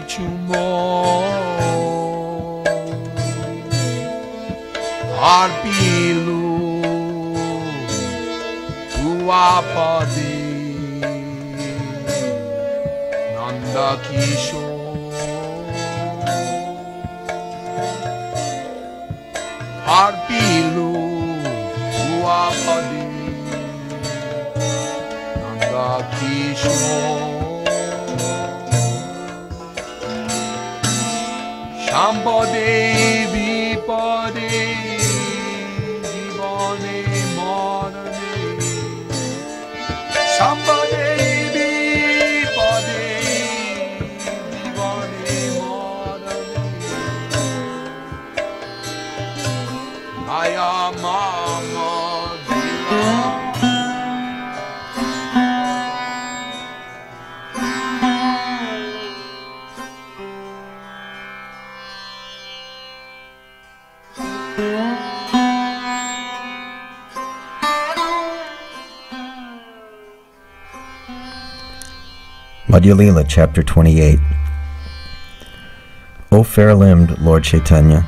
kichu more. Arpilu Uapadi Nanda Kisho Arpilu Uapadi Nanda Kisho Shambho Devi Pade Jivane Marane Shambho Devi Pade Jivane Marane Aya Mama Dila Madhya Lila, Chapter 28. O fair-limbed Lord Chaitanya,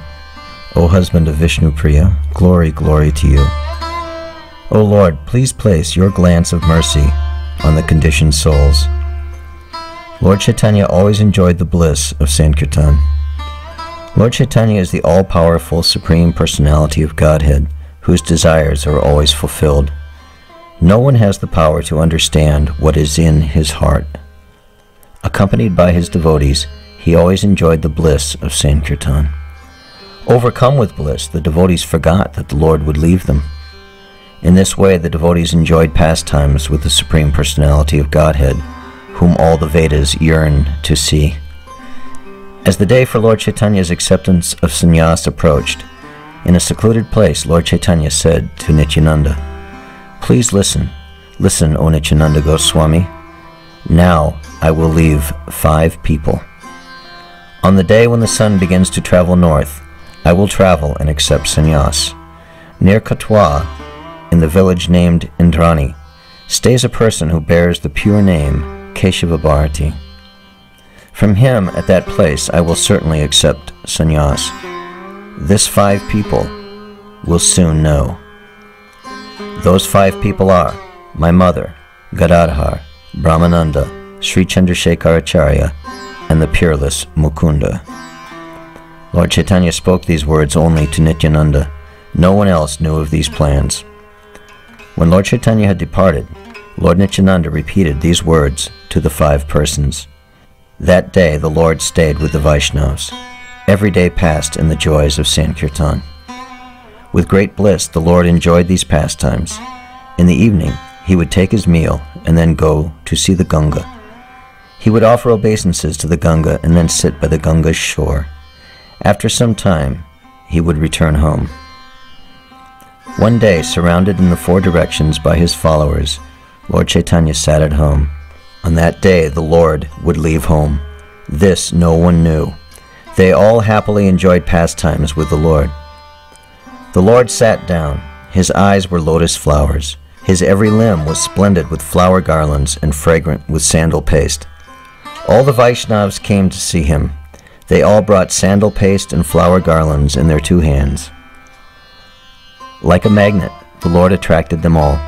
O husband of Vishnu Priya, glory, glory to you. O Lord, please place your glance of mercy on the conditioned souls. Lord Chaitanya always enjoyed the bliss of Sankirtan. Lord Chaitanya is the all-powerful Supreme Personality of Godhead, whose desires are always fulfilled. No one has the power to understand what is in his heart. Accompanied by his devotees, he always enjoyed the bliss of Sankirtan. Overcome with bliss, the devotees forgot that the Lord would leave them. In this way, the devotees enjoyed pastimes with the Supreme Personality of Godhead, whom all the Vedas yearn to see. As the day for Lord Chaitanya's acceptance of sannyas approached, in a secluded place, Lord Chaitanya said to Nityananda, "Please listen, listen, O Nityananda Goswami. Now I will leave 5 people. On the day when the sun begins to travel north, I will travel and accept sannyas. Near Katwa, in the village named Indrani, stays a person who bears the pure name Keshava Bharati. From him at that place I will certainly accept sannyas. This 5 people will soon know. Those 5 people are my mother, Gadadhar, Brahmananda, Sri Chandrasekharacharya, and the peerless Mukunda." Lord Chaitanya spoke these words only to Nityananda. No one else knew of these plans. When Lord Chaitanya had departed, Lord Nityananda repeated these words to the 5 persons. That day the Lord stayed with the Vaishnavas. Every day passed in the joys of Sankirtan. With great bliss the Lord enjoyed these pastimes. In the evening he would take his meal and then go to see the Ganga. He would offer obeisances to the Ganga and then sit by the Ganga's shore. After some time, he would return home. One day, surrounded in the 4 directions by his followers, Lord Chaitanya sat at home. On that day, the Lord would leave home. This no one knew. They all happily enjoyed pastimes with the Lord. The Lord sat down. His eyes were lotus flowers. His every limb was splendid with flower garlands and fragrant with sandal paste. All the Vaishnavas came to see him. They all brought sandal paste and flower garlands in their 2 hands. Like a magnet, the Lord attracted them all.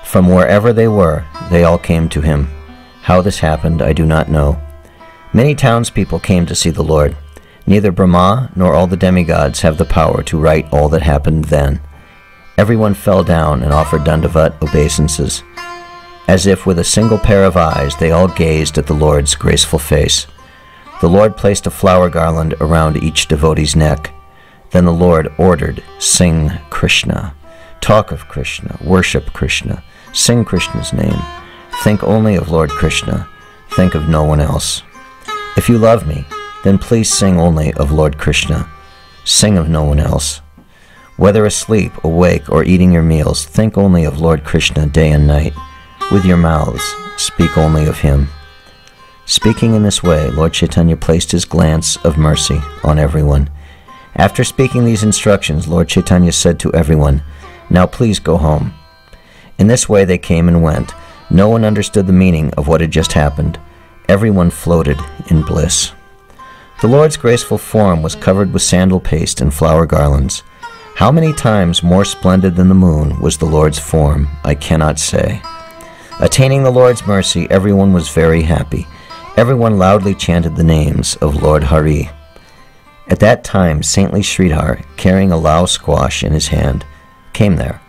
From wherever they were, they all came to him. How this happened, I do not know. Many townspeople came to see the Lord. Neither Brahma nor all the demigods have the power to write all that happened then. Everyone fell down and offered dandavat obeisances. As if with a single pair of eyes, they all gazed at the Lord's graceful face. The Lord placed a flower garland around each devotee's neck. Then the Lord ordered, "Sing Krishna. Talk of Krishna. Worship Krishna. Sing Krishna's name. Think only of Lord Krishna. Think of no one else. If you love me, then please sing only of Lord Krishna. Sing of no one else. Whether asleep, awake, or eating your meals, think only of Lord Krishna day and night. With your mouths, speak only of him." Speaking in this way, Lord Chaitanya placed his glance of mercy on everyone. After speaking these instructions, Lord Chaitanya said to everyone, "Now please go home." In this way they came and went. No one understood the meaning of what had just happened. Everyone floated in bliss. The Lord's graceful form was covered with sandal paste and flower garlands. How many times more splendid than the moon was the Lord's form, I cannot say. Attaining the Lord's mercy, everyone was very happy. Everyone loudly chanted the names of Lord Hari. At that time, saintly Sridhar, carrying a lao squash in his hand, came there.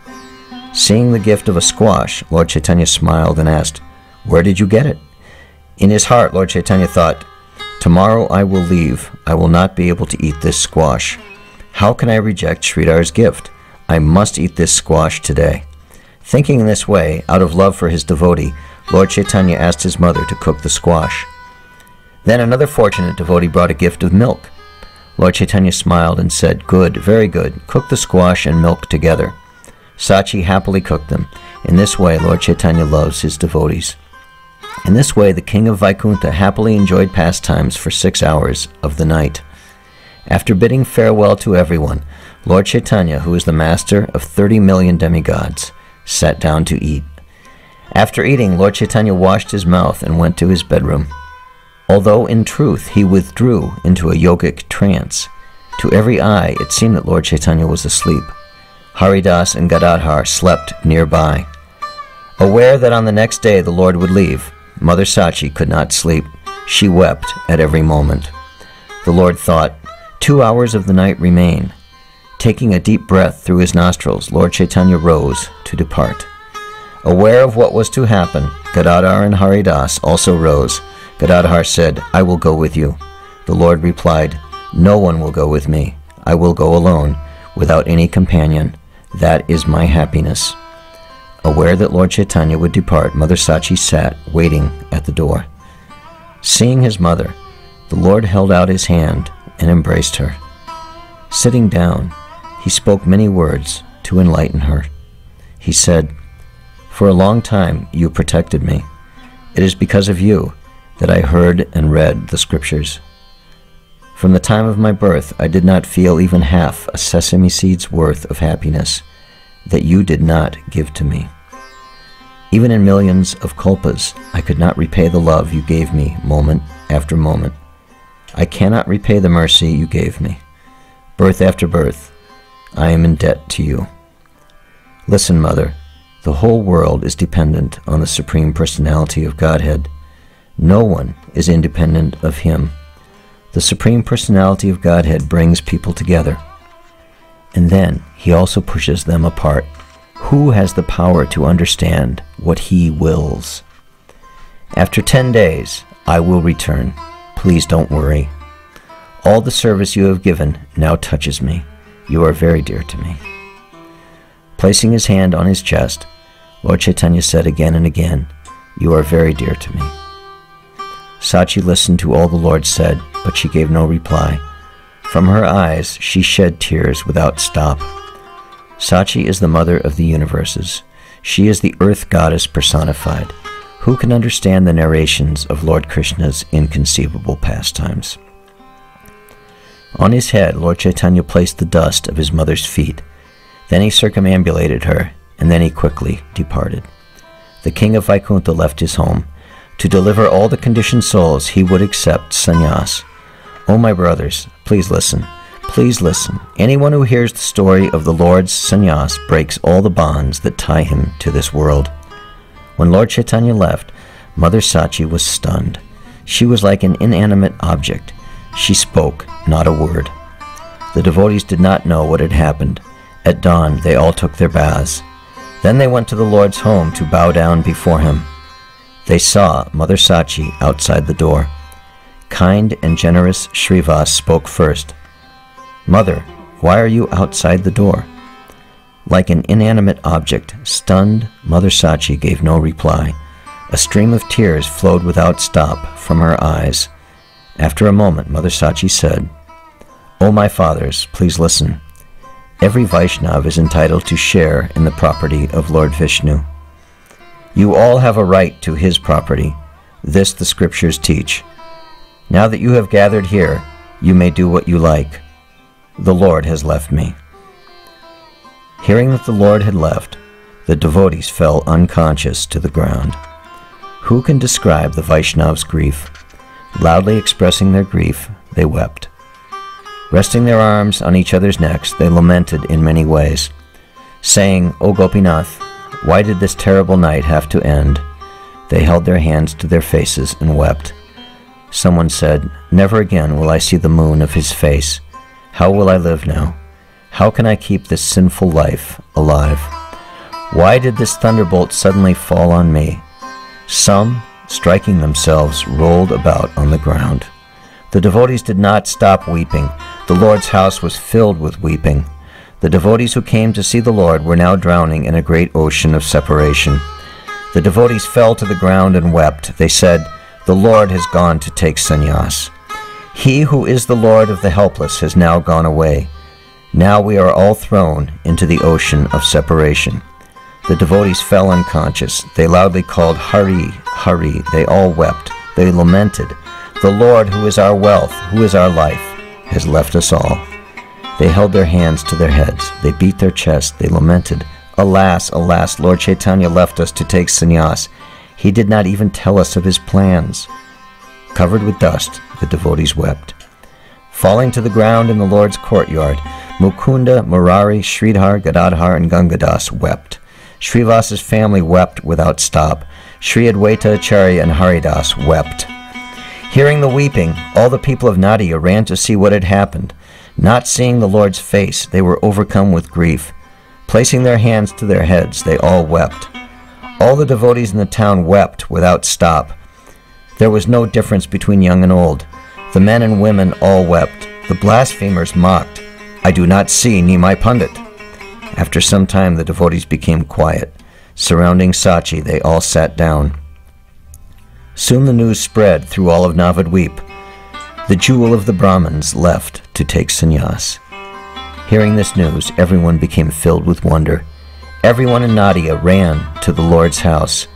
Seeing the gift of a squash, Lord Chaitanya smiled and asked, "Where did you get it?" In his heart, Lord Chaitanya thought, "Tomorrow I will leave. I will not be able to eat this squash. How can I reject Sridhar's gift? I must eat this squash today." Thinking in this way, out of love for his devotee, Lord Chaitanya asked his mother to cook the squash. Then another fortunate devotee brought a gift of milk. Lord Chaitanya smiled and said, "Good, very good. Cook the squash and milk together." Sachi happily cooked them. In this way, Lord Chaitanya loves his devotees. In this way, the king of Vaikuntha happily enjoyed pastimes for 6 hours of the night. After bidding farewell to everyone, Lord Chaitanya, who is the master of 30 million demigods, sat down to eat. After eating, Lord Chaitanya washed his mouth and went to his bedroom. Although in truth he withdrew into a yogic trance, to every eye it seemed that Lord Chaitanya was asleep. Haridas and Gadadhar slept nearby. Aware that on the next day the Lord would leave, Mother Sachi could not sleep. She wept at every moment. The Lord thought, 2 hours of the night remain. Taking a deep breath through his nostrils, Lord Chaitanya rose to depart. Aware of what was to happen, Gadadhar and Haridas also rose. Gadadhar said, "I will go with you." The Lord replied, "No one will go with me. I will go alone, without any companion. That is my happiness." Aware that Lord Chaitanya would depart, Mother Sachi sat, waiting at the door. Seeing his mother, the Lord held out his hand and embraced her. Sitting down, he spoke many words to enlighten her. He said, "For a long time you protected me. It is because of you that I heard and read the scriptures. From the time of my birth, I did not feel even half a sesame seed's worth of happiness that you did not give to me. Even in millions of kalpas, I could not repay the love you gave me moment after moment. I cannot repay the mercy you gave me. Birth after birth, I am in debt to you. Listen, Mother, the whole world is dependent on the Supreme Personality of Godhead. No one is independent of Him. The Supreme Personality of Godhead brings people together, and then He also pushes them apart. Who has the power to understand what He wills? After 10 days, I will return. Please don't worry. All the service you have given now touches me. You are very dear to me." Placing his hand on his chest, Lord Chaitanya said again and again, "You are very dear to me." Sachi listened to all the Lord said, but she gave no reply. From her eyes she shed tears without stop. Sachi is the mother of the universes. She is the earth goddess personified. Who can understand the narrations of Lord Krishna's inconceivable pastimes? On his head, Lord Chaitanya placed the dust of his mother's feet. Then he circumambulated her, and then he quickly departed. The king of Vaikuntha left his home. To deliver all the conditioned souls, he would accept sannyas. Oh, my brothers, please listen. Please listen. Anyone who hears the story of the Lord's sannyas breaks all the bonds that tie him to this world. When Lord Chaitanya left, Mother Sachi was stunned. She was like an inanimate object. She spoke not a word. The devotees did not know what had happened. At dawn, they all took their baths. Then they went to the Lord's home to bow down before him. They saw Mother Sachi outside the door. Kind and generous Shrivas spoke first. "Mother, why are you outside the door?" Like an inanimate object, stunned, Mother Sachi gave no reply. A stream of tears flowed without stop from her eyes. After a moment, Mother Sachi said, "O my fathers, please listen. Every Vaishnava is entitled to share in the property of Lord Vishnu. You all have a right to his property. This the scriptures teach. Now that you have gathered here, you may do what you like. The Lord has left me." Hearing that the Lord had left, the devotees fell unconscious to the ground. Who can describe the Vaishnav's grief? Loudly expressing their grief, they wept. Resting their arms on each other's necks, they lamented in many ways, saying, "O Gopinath, why did this terrible night have to end?" They held their hands to their faces and wept. Someone said, "Never again will I see the moon of his face. How will I live now? How can I keep this sinful life alive? Why did this thunderbolt suddenly fall on me?" Some, striking themselves, rolled about on the ground. The devotees did not stop weeping. The Lord's house was filled with weeping. The devotees who came to see the Lord were now drowning in a great ocean of separation. The devotees fell to the ground and wept. They said, "The Lord has gone to take sannyas. He who is the Lord of the helpless has now gone away. Now we are all thrown into the ocean of separation." The devotees fell unconscious. They loudly called, "Hari, Hari." They all wept. They lamented, "The Lord, who is our wealth, who is our life, has left us all." They held their hands to their heads. They beat their chests. They lamented, "Alas, alas, Lord Caitanya left us to take sannyas. He did not even tell us of his plans." Covered with dust, the devotees wept. Falling to the ground in the Lord's courtyard, Mukunda, Murari, Sridhar, Gadadhar, and Gangadas wept. Srivasa's family wept without stop. Sri Adwaita Acharya and Haridas wept. Hearing the weeping, all the people of Nadya ran to see what had happened. Not seeing the Lord's face, they were overcome with grief. Placing their hands to their heads, they all wept. All the devotees in the town wept without stop. There was no difference between young and old. The men and women all wept. The blasphemers mocked, "I do not see Nimai Pandit." After some time, the devotees became quiet. Surrounding Sachi, they all sat down. Soon the news spread through all of Navadweep. The jewel of the Brahmins left to take sannyas. Hearing this news, everyone became filled with wonder. Everyone in Nadya ran to the Lord's house.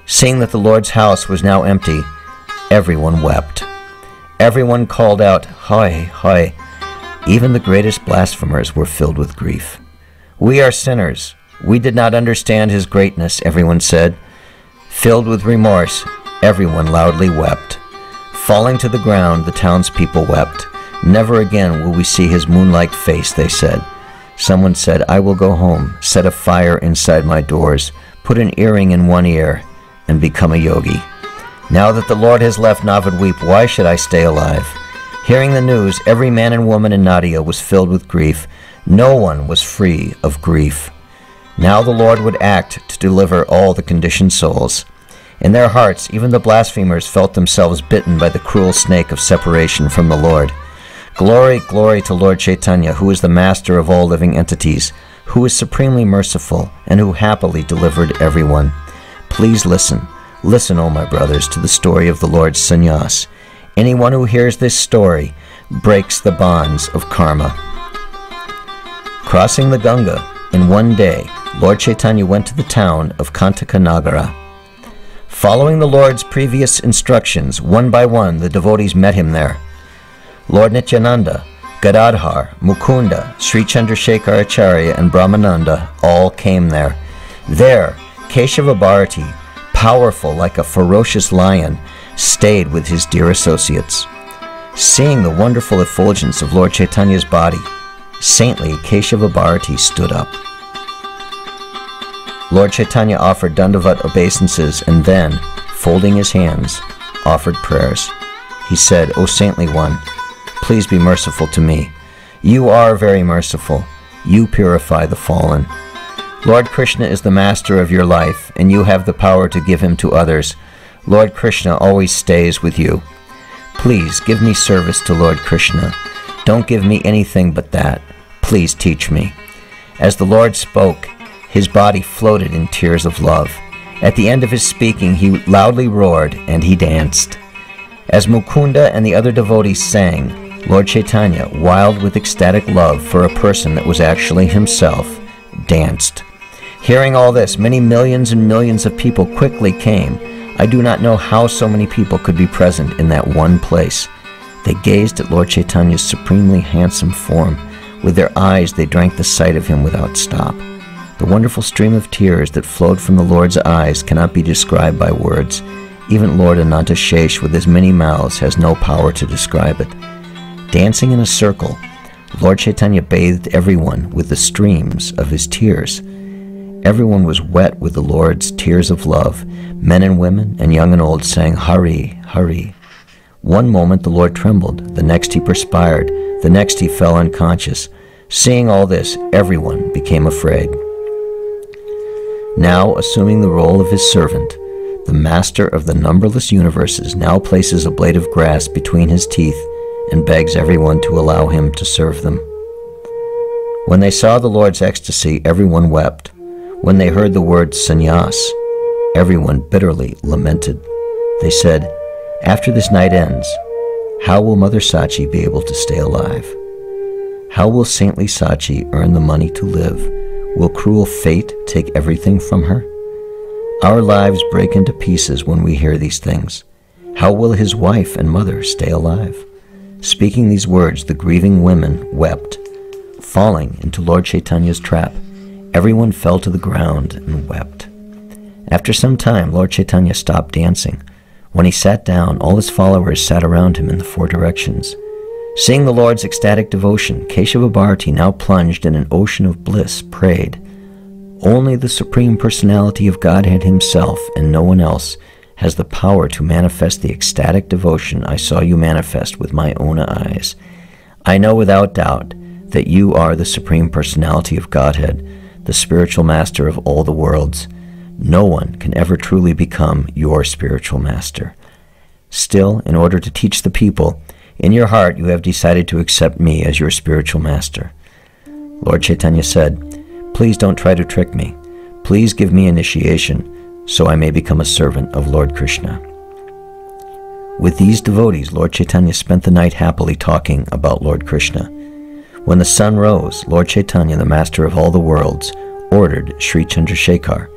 Seeing that the Lord's house was now empty, everyone wept. Everyone called out, "Hai, hai." Even the greatest blasphemers were filled with grief. "We are sinners. We did not understand his greatness," everyone said. Filled with remorse, everyone loudly wept. Falling to the ground, the townspeople wept. "Never again will we see his moon-like face," they said. Someone said, "I will go home, set a fire inside my doors, put an earring in one ear, and become a yogi. Now that the Lord has left Navadweep, why should I stay alive?" Hearing the news, every man and woman in Nadya was filled with grief. No one was free of grief. Now the Lord would act to deliver all the conditioned souls. In their hearts, even the blasphemers felt themselves bitten by the cruel snake of separation from the Lord. Glory, glory to Lord Caitanya, who is the master of all living entities, who is supremely merciful, and who happily delivered everyone. Please listen. Listen, O my brothers, to the story of the Lord's sannyas. Anyone who hears this story breaks the bonds of karma. Crossing the Ganga, in one day, Lord Caitanya went to the town of Kantakanagara. Following the Lord's previous instructions, one by one the devotees met him there. Lord Nityananda, Gadadhar, Mukunda, Sri Chandrasekhar Acharya, and Brahmananda all came there. There, Keshava Bharati, powerful like a ferocious lion, stayed with his dear associates. Seeing the wonderful effulgence of Lord Chaitanya's body, saintly Keshava Bharati stood up. Lord Caitanya offered dandavat obeisances and then, folding his hands, offered prayers. He said, "O saintly one, please be merciful to me. You are very merciful. You purify the fallen. Lord Krishna is the master of your life, and you have the power to give him to others. Lord Krishna always stays with you. Please give me service to Lord Krishna. Don't give me anything but that. Please teach me." As the Lord spoke, his body floated in tears of love. At the end of his speaking, he loudly roared and he danced. As Mukunda and the other devotees sang, Lord Caitanya, wild with ecstatic love for a person that was actually himself, danced. Hearing all this, many millions and millions of people quickly came. I do not know how so many people could be present in that one place. They gazed at Lord Caitanya's supremely handsome form. With their eyes, they drank the sight of him without stop. The wonderful stream of tears that flowed from the Lord's eyes cannot be described by words. Even Lord Ananta Shesh, with his many mouths, has no power to describe it. Dancing in a circle, Lord Caitanya bathed everyone with the streams of his tears. Everyone was wet with the Lord's tears of love. Men and women and young and old sang, "Hari, Hari." One moment the Lord trembled, the next he perspired, the next he fell unconscious. Seeing all this, everyone became afraid. Now, assuming the role of his servant, the master of the numberless universes now places a blade of grass between his teeth and begs everyone to allow him to serve them. When they saw the Lord's ecstasy, everyone wept. When they heard the word sannyas, everyone bitterly lamented. They said, "After this night ends, how will Mother Sachi be able to stay alive? How will saintly Sachi earn the money to live? Will cruel fate take everything from her? Our lives break into pieces when we hear these things. How will his wife and mother stay alive?" Speaking these words, the grieving women wept. Falling into Lord Chaitanya's trap, everyone fell to the ground and wept. After some time, Lord Chaitanya stopped dancing. When he sat down, all his followers sat around him in the four directions. Seeing the Lord's ecstatic devotion, Keshava Bharati, now plunged in an ocean of bliss, prayed, "Only the Supreme Personality of Godhead himself and no one else has the power to manifest the ecstatic devotion I saw you manifest with my own eyes. I know without doubt that you are the Supreme Personality of Godhead, the spiritual master of all the worlds. No one can ever truly become your spiritual master. Still, in order to teach the people, in your heart you have decided to accept me as your spiritual master." Lord Chaitanya said, "Please don't try to trick me. Please give me initiation so I may become a servant of Lord Krishna." With these devotees, Lord Chaitanya spent the night happily talking about Lord Krishna. When the sun rose, Lord Chaitanya, the master of all the worlds, ordered Sri Chandrasekhar,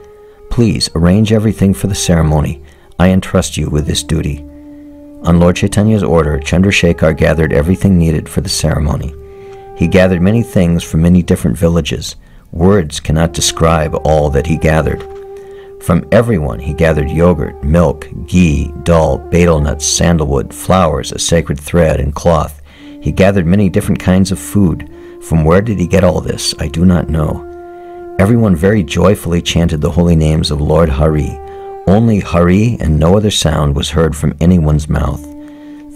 "Please arrange everything for the ceremony. I entrust you with this duty." On Lord Chaitanya's order, Chandrasekhar gathered everything needed for the ceremony. He gathered many things from many different villages. Words cannot describe all that he gathered. From everyone he gathered yogurt, milk, ghee, dal, betel nuts, sandalwood, flowers, a sacred thread, and cloth. He gathered many different kinds of food. From where did he get all this? I do not know. Everyone very joyfully chanted the holy names of Lord Hari. Only Hari and no other sound was heard from anyone's mouth.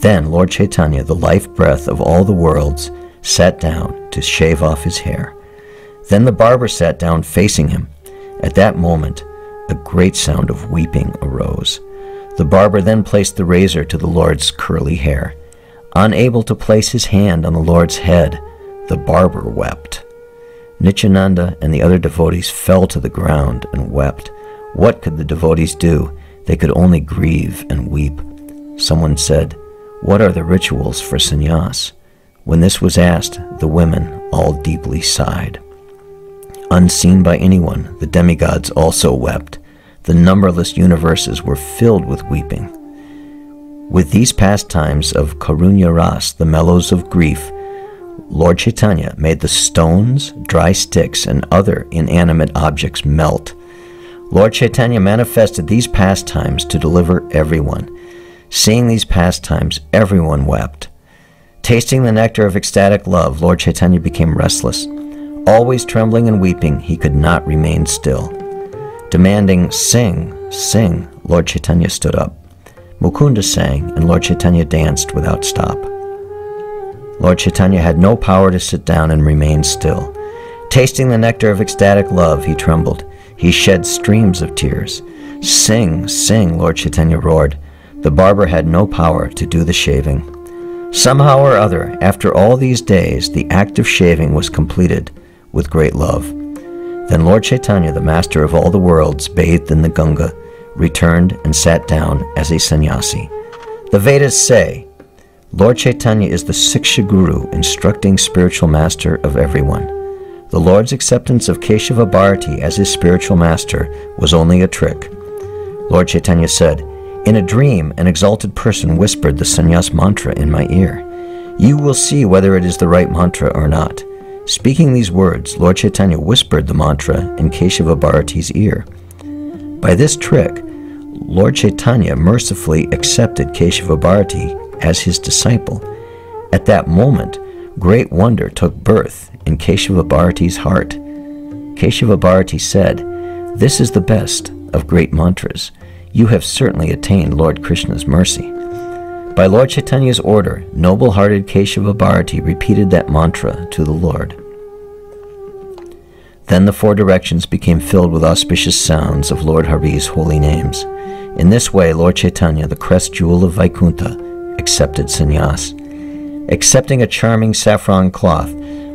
Then Lord Chaitanya, the life breath of all the worlds, sat down to shave off his hair. Then the barber sat down facing him. At that moment, a great sound of weeping arose. The barber then placed the razor to the Lord's curly hair. Unable to place his hand on the Lord's head, the barber wept. Nityananda and the other devotees fell to the ground and wept. What could the devotees do? They could only grieve and weep. Someone said, "What are the rituals for sannyas?" When this was asked, the women all deeply sighed. Unseen by anyone, the demigods also wept. The numberless universes were filled with weeping. With these pastimes of Karunya Ras, the mellows of grief, Lord Chaitanya made the stones, dry sticks, and other inanimate objects melt. Lord Chaitanya manifested these pastimes to deliver everyone. Seeing these pastimes, everyone wept. Tasting the nectar of ecstatic love, Lord Chaitanya became restless. Always trembling and weeping, he could not remain still. Demanding, "Sing, sing," Lord Chaitanya stood up. Mukunda sang, and Lord Chaitanya danced without stop. Lord Chaitanya had no power to sit down and remain still. Tasting the nectar of ecstatic love, he trembled. He shed streams of tears. "Sing, sing," Lord Chaitanya roared. The barber had no power to do the shaving. Somehow or other, after all these days, the act of shaving was completed with great love. Then Lord Chaitanya, the master of all the worlds, bathed in the Ganga, returned and sat down as a sannyasi. The Vedas say, Lord Chaitanya is the Siksha Guru, instructing spiritual master of everyone. The Lord's acceptance of Keshava Bharati as his spiritual master was only a trick. Lord Chaitanya said, "In a dream, an exalted person whispered the sannyas mantra in my ear. You will see whether it is the right mantra or not." Speaking these words, Lord Chaitanya whispered the mantra in Keshava Bharati's ear. By this trick, Lord Chaitanya mercifully accepted Keshava Bharati as his disciple. At that moment, great wonder took birth in Keshava Bharati's heart. Keshava Bharati said, "This is the best of great mantras. You have certainly attained Lord Krishna's mercy." By Lord Chaitanya's order, noble-hearted Keshava Bharati repeated that mantra to the Lord. Then the four directions became filled with auspicious sounds of Lord Hari's holy names. In this way, Lord Chaitanya, the crest jewel of Vaikuntha, accepted sannyas. Accepting a charming saffron cloth,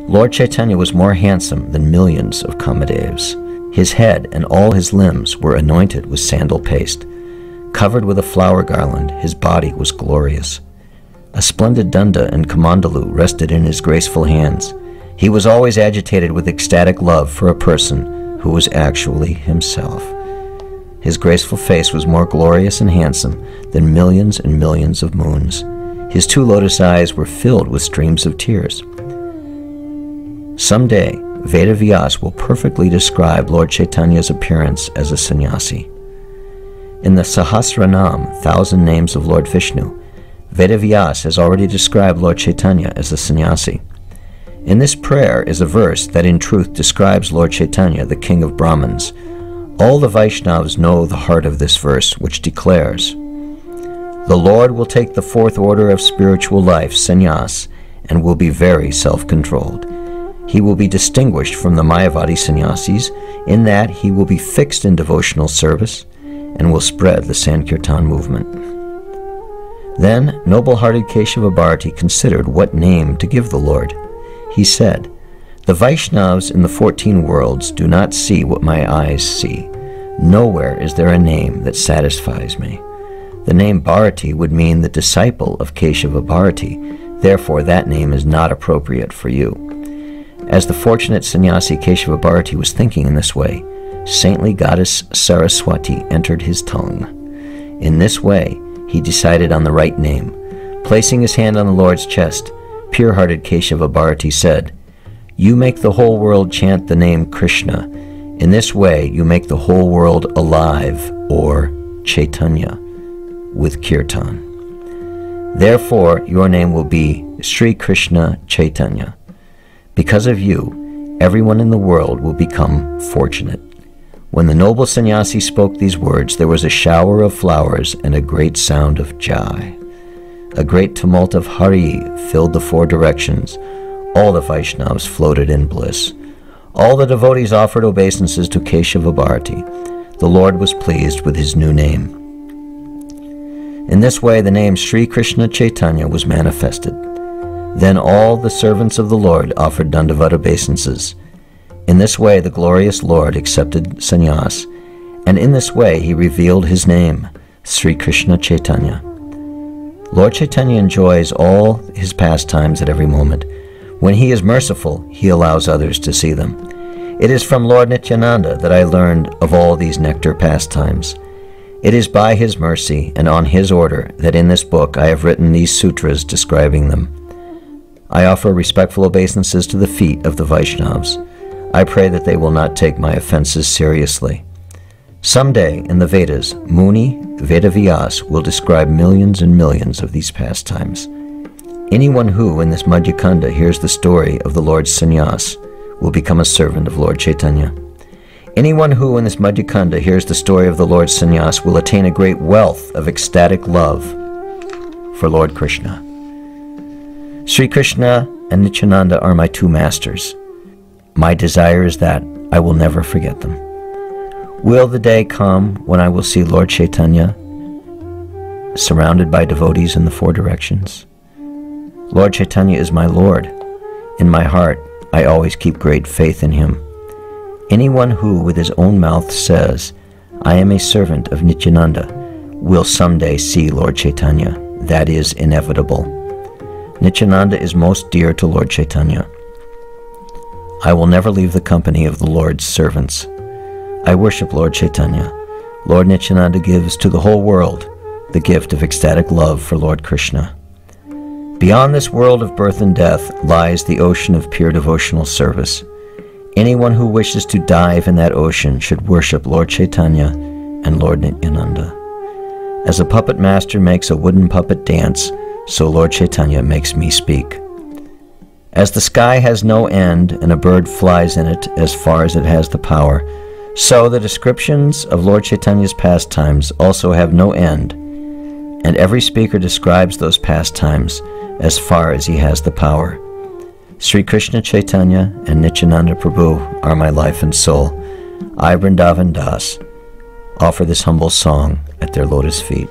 Lord Chaitanya was more handsome than millions of Kamadevs. His head and all his limbs were anointed with sandal paste. Covered with a flower garland, his body was glorious. A splendid danda and kamandalu rested in his graceful hands. He was always agitated with ecstatic love for a person who was actually himself. His graceful face was more glorious and handsome than millions and millions of moons. His two lotus eyes were filled with streams of tears. Someday, Veda Vyas will perfectly describe Lord Chaitanya's appearance as a sannyasi. In the Sahasranam, 1,000 names of Lord Vishnu, Veda Vyas has already described Lord Chaitanya as a sannyasi. In this prayer is a verse that in truth describes Lord Chaitanya, the king of Brahmins. All the Vaishnavas know the heart of this verse, which declares, "The Lord will take the fourth order of spiritual life, sannyas, and will be very self-controlled. He will be distinguished from the Mayavadi sannyasis in that he will be fixed in devotional service and will spread the Sankirtan movement." Then noble-hearted Keshava Bharati considered what name to give the Lord. He said, "The Vaishnavas in the 14 worlds do not see what my eyes see. Nowhere is there a name that satisfies me. The name Bharati would mean the disciple of Keshava Bharati, therefore that name is not appropriate for you." As the fortunate sannyasi Keshava Bharati was thinking in this way, saintly goddess Saraswati entered his tongue. In this way, he decided on the right name. Placing his hand on the Lord's chest, pure-hearted Keshava Bharati said, "You make the whole world chant the name Krishna. In this way, you make the whole world alive, or Chaitanya, with kirtan. Therefore, your name will be Sri Krishna Chaitanya. Because of you, everyone in the world will become fortunate." When the noble sannyasi spoke these words, there was a shower of flowers and a great sound of jai. A great tumult of Hari filled the four directions. All the Vaishnavas floated in bliss. All the devotees offered obeisances to Keshava Bharati. The Lord was pleased with his new name. In this way, the name Sri Krishna Chaitanya was manifested. Then all the servants of the Lord offered dandavat obeisances. In this way, the glorious Lord accepted sannyas, and in this way he revealed his name, Sri Krishna Chaitanya. Lord Chaitanya enjoys all his pastimes at every moment. When he is merciful, he allows others to see them. It is from Lord Nityananda that I learned of all these nectar pastimes. It is by his mercy and on his order that in this book I have written these sutras describing them. I offer respectful obeisances to the feet of the Vaishnavas. I pray that they will not take my offenses seriously. Someday in the Vedas, Muni Vedavyas will describe millions and millions of these pastimes. Anyone who in this Madhya khanda hears the story of the Lord's sannyas will become a servant of Lord Chaitanya. Anyone who in this Madhya khanda hears the story of the Lord's sannyas will attain a great wealth of ecstatic love for Lord Krishna. Sri Krishna and Nityananda are my two masters. My desire is that I will never forget them. Will the day come when I will see Lord Chaitanya surrounded by devotees in the four directions? Lord Chaitanya is my Lord. In my heart, I always keep great faith in him. Anyone who with his own mouth says, "I am a servant of Nityananda," will someday see Lord Chaitanya. That is inevitable. Nityananda is most dear to Lord Chaitanya. I will never leave the company of the Lord's servants. I worship Lord Chaitanya. Lord Nityananda gives to the whole world the gift of ecstatic love for Lord Krishna. Beyond this world of birth and death lies the ocean of pure devotional service. Anyone who wishes to dive in that ocean should worship Lord Chaitanya and Lord Nityananda. As a puppet master makes a wooden puppet dance, so Lord Chaitanya makes me speak. As the sky has no end, and a bird flies in it as far as it has the power, so the descriptions of Lord Chaitanya's pastimes also have no end, and every speaker describes those pastimes as far as he has the power. Sri Krishna Chaitanya and Nityananda Prabhu are my life and soul. I, Vrindavan Das, offer this humble song at their lotus feet.